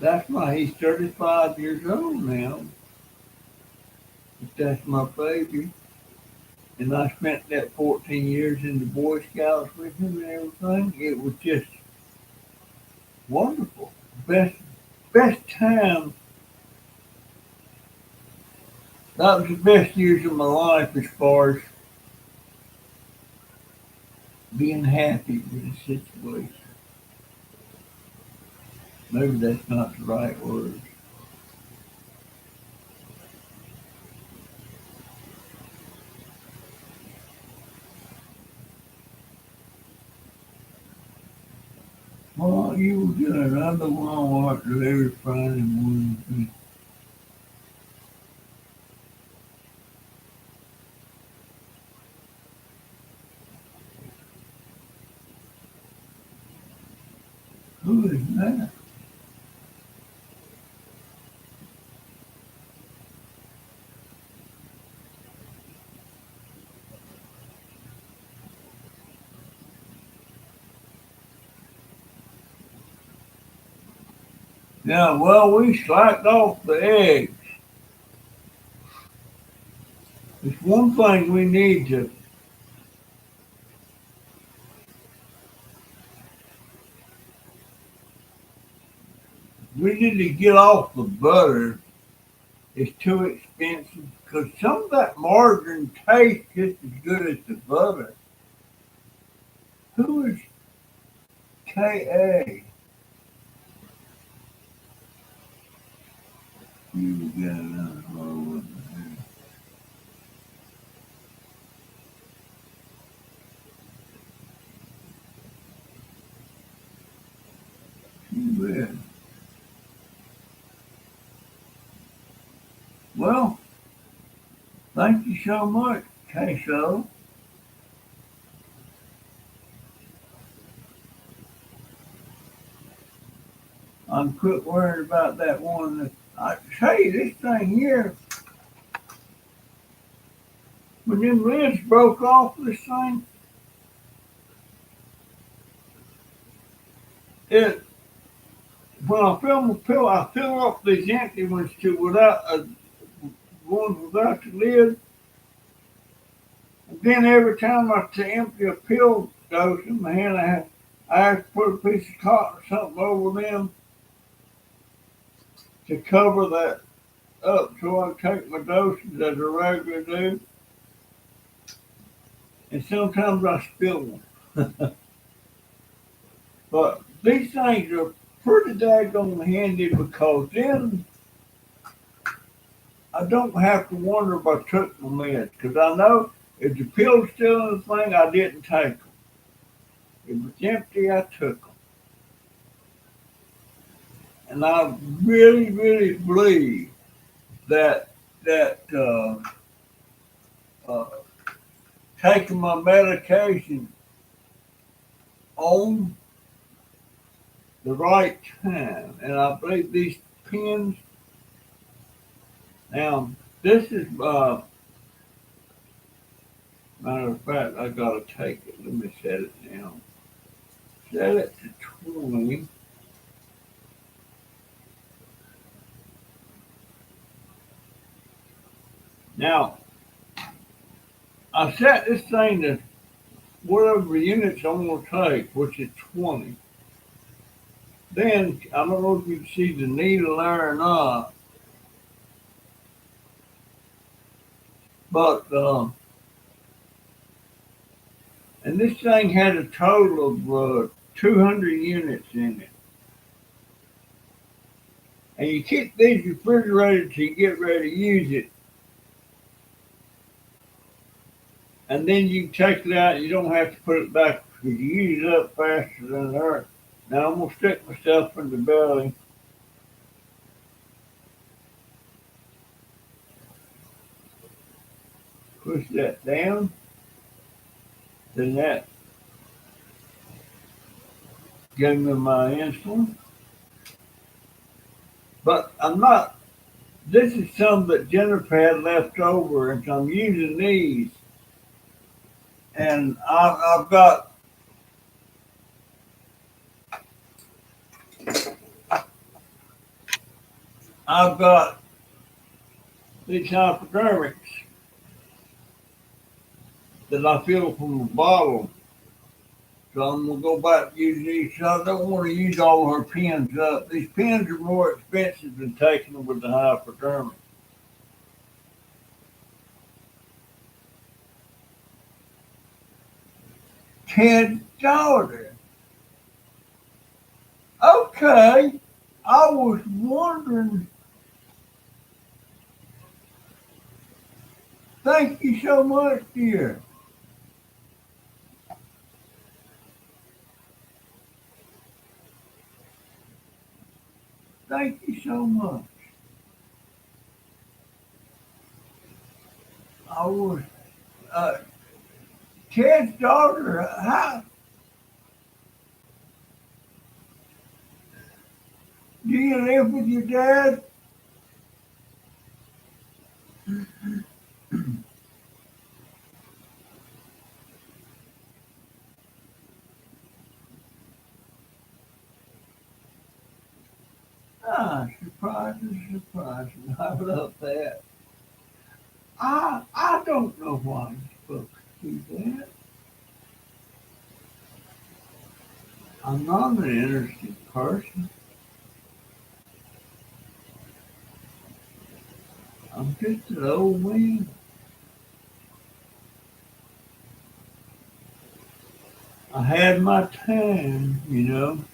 that's my, he's 35 years old now. But that's my baby. And I spent that 14 years in the Boy Scouts with him and everything. It was just wonderful. Best time. That was the best years of my life as far as being happy with the situation. Maybe that's not the right word. Well, you were good. I'm the one that every Friday morning. Who is that? Yeah, well, we slacked off the eggs. It's one thing we need to get off the butter. It's too expensive because some of that margarine tastes just as good as the butter. Who is K.A.? You got another one. You bet. Well, thank you so much, Queso. I'm quit worried about that one. I tell you, this thing here, when them lids broke off this thing, it when I fill my pill, I fill up these empty ones to without ones without the lid. And then every time I to empty a pill dose in my hand, I have to put a piece of cotton or something over them to cover that up so I can take my doses as I regularly do. And sometimes I spill them. But these things are pretty daggone handy because then I don't have to wonder if I took my meds because I know if the pill's still in the thing, I didn't take them. If it's empty, I took them. And I really, really believe that taking my medication on the right time, and I believe these pins. Now, this is matter of fact, I gotta take it. Let me set it down set it to 20. Now, I set this thing to whatever units I'm going to take, which is 20. Then, I don't know if you can see the needle there or not, but, and this thing had a total of 200 units in it. And you keep these refrigerated till you get ready to use it. And then you take it out, you don't have to put it back because you use it up faster than the earth. Now I'm gonna stick myself in the belly. Push that down. Then that gave me my insulin. But I'm not, this is some that Jennifer had left over, and so I'm using these. And I've got these hypodermics that I fill from a bottle. So I'm gonna go back to using these. So I don't want to use all her pens up. These pens are more expensive than taking them with the hypodermic. Ted's daughter. Okay. I was wondering. Thank you so much, dear. Thank you so much. I was uh, Ted's daughter. How do you live with your dad? Ah, surprising, surprising. I love that. I don't know why you're supposed to do that. I'm not an interesting person. I'm just an old man. I had my time, you know.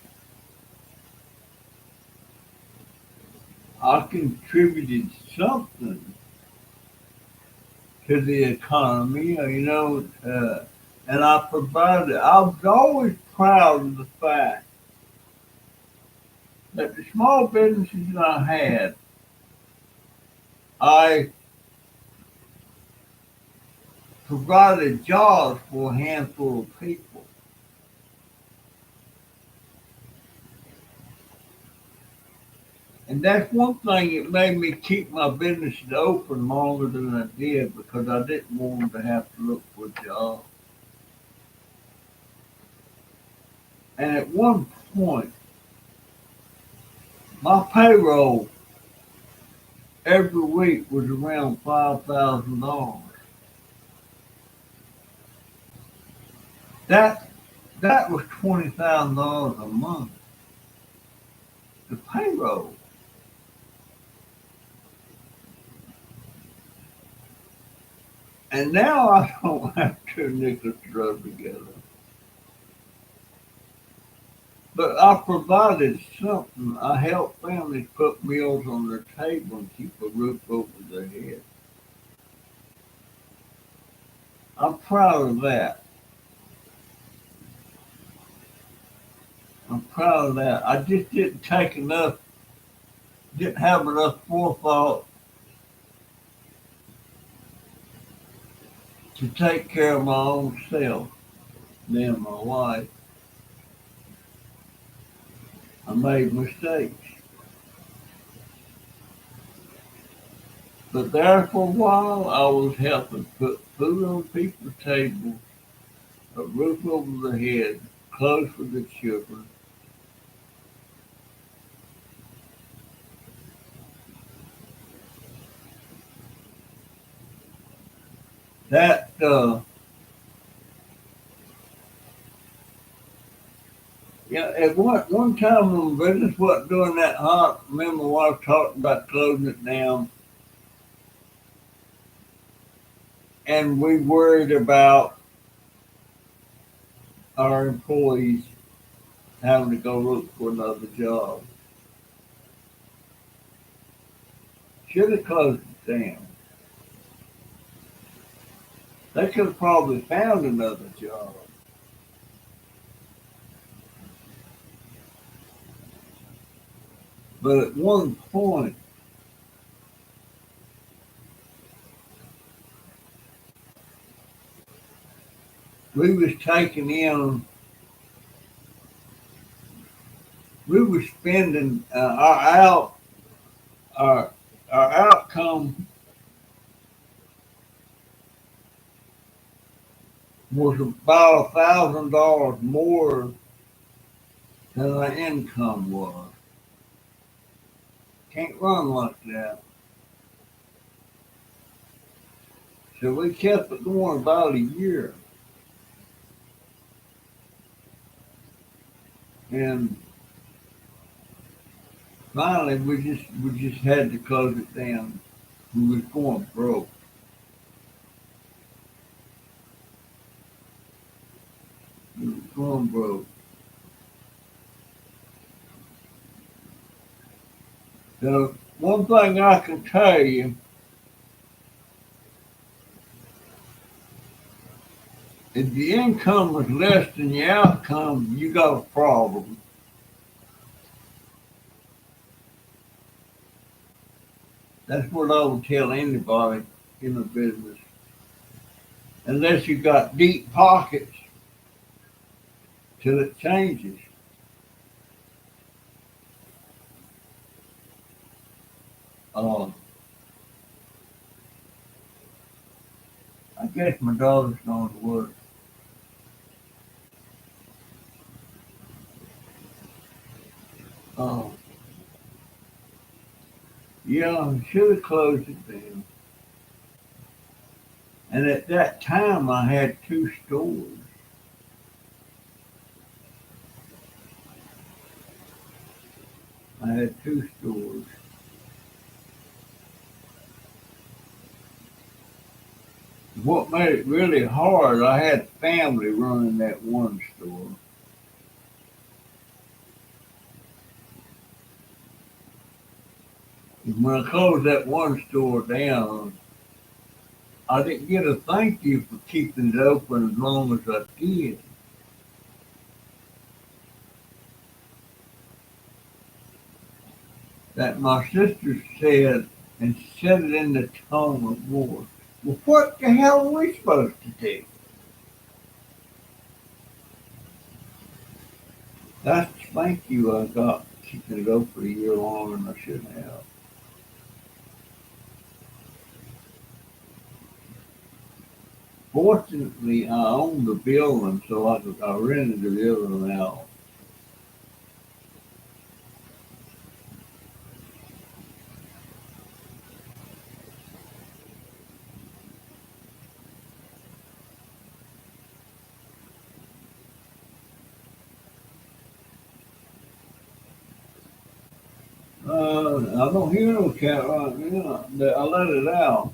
I contributed something to the economy, and I provided. I was always proud of the fact that the small businesses that I had, I provided jobs for a handful of people. And that's one thing that made me keep my businesses open longer than I did because I didn't want them to have to look for a job. And at one point, my payroll every week was around $5,000. That that was $20,000 a month. The payroll. And now I don't have two nickels to rub together. But I provided something. I helped families put meals on their table and keep a roof over their head. I'm proud of that. I'm proud of that. I just didn't have enough forethought to take care of my own self. Me and my wife. I made mistakes. But there for a while, I was helping put food on people's tables, a roof over their head, close with the children. That yeah, at one time when business wasn't doing that hot, remember when I was talking about closing it down, and we worried about our employees having to go look for another job. Should have closed it down. They could have probably found another job. But at one point, we was taking in, we were spending our our outcome was about $1,000 more than our income was. Can't run like that. So we kept it going about a year. And finally we just had to close it down. We was going broke. We was going broke. So one thing I can tell you, if the income was less than the outcome, you got a problem. That's what I would tell anybody in the business. Unless you got deep pockets till it changes. Uh, I guess my daughter's going to work. Uh, yeah, I should have closed it down. And at that time, I had two stores. I had two stores. What made it really hard, I had family running that one store. And when I closed that one store down, I didn't get a thank you for keeping it open as long as I did. That my sister said, and said it in the tone of voice, well, what the hell are we supposed to do? That's the thank you I got keeping it open a year longer than I should have. Fortunately, I owned the building, so I rented the building out. I don't hear no cat right now. I let it out.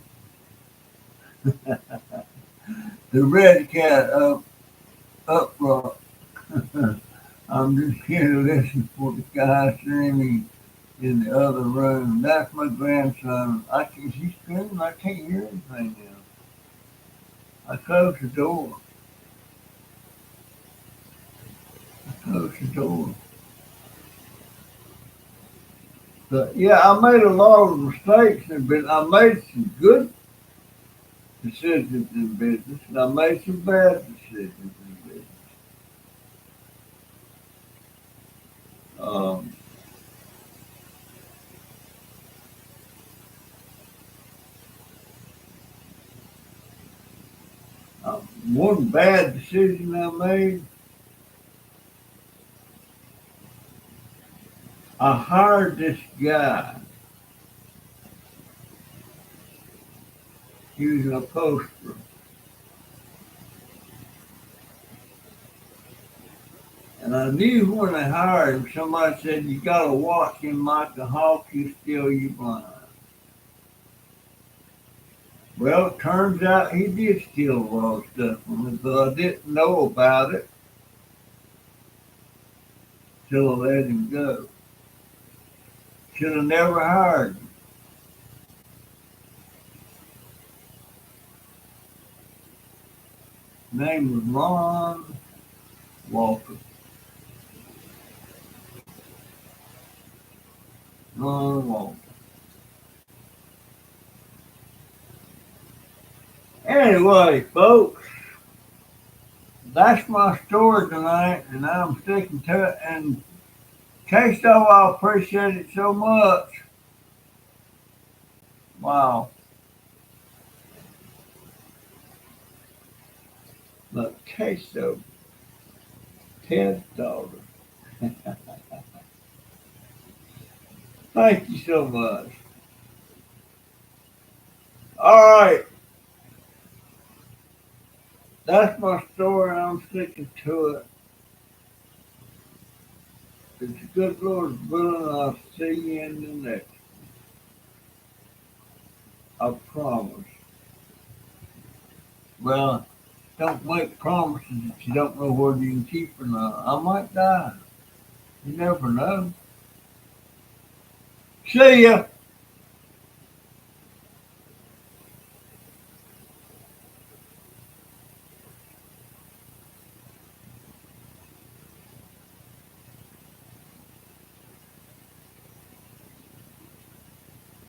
The red cat up. I'm just here to listen for the guy screaming in the other room. That's my grandson. He's screaming. I can't hear anything now. I closed the door. I closed the door. But yeah, I made a lot of mistakes, but I made some good decisions in business, and I made some bad decisions in business. Um, one bad decision I made, I hired this guy. He was an upholsterer. And I knew when I hired him, somebody said, you got to watch him like a hawk, you steal you blind. Well, it turns out he did steal a lot of stuff from me, but I didn't know about it till I let him go. Should have never hired him. His name was Ron Walker. Ron Walker. Anyway, folks, that's my story tonight, and I'm sticking to it. And Queso, I appreciate it so much. Wow. But Queso, Ted's daughter. Thank you so much. All right. That's my story, and I'm sticking to it. It's a good Lord's willing, I'll see you in the next. I promise. Well, don't make promises that you don't know whether you can keep or not. I might die. You never know. See ya.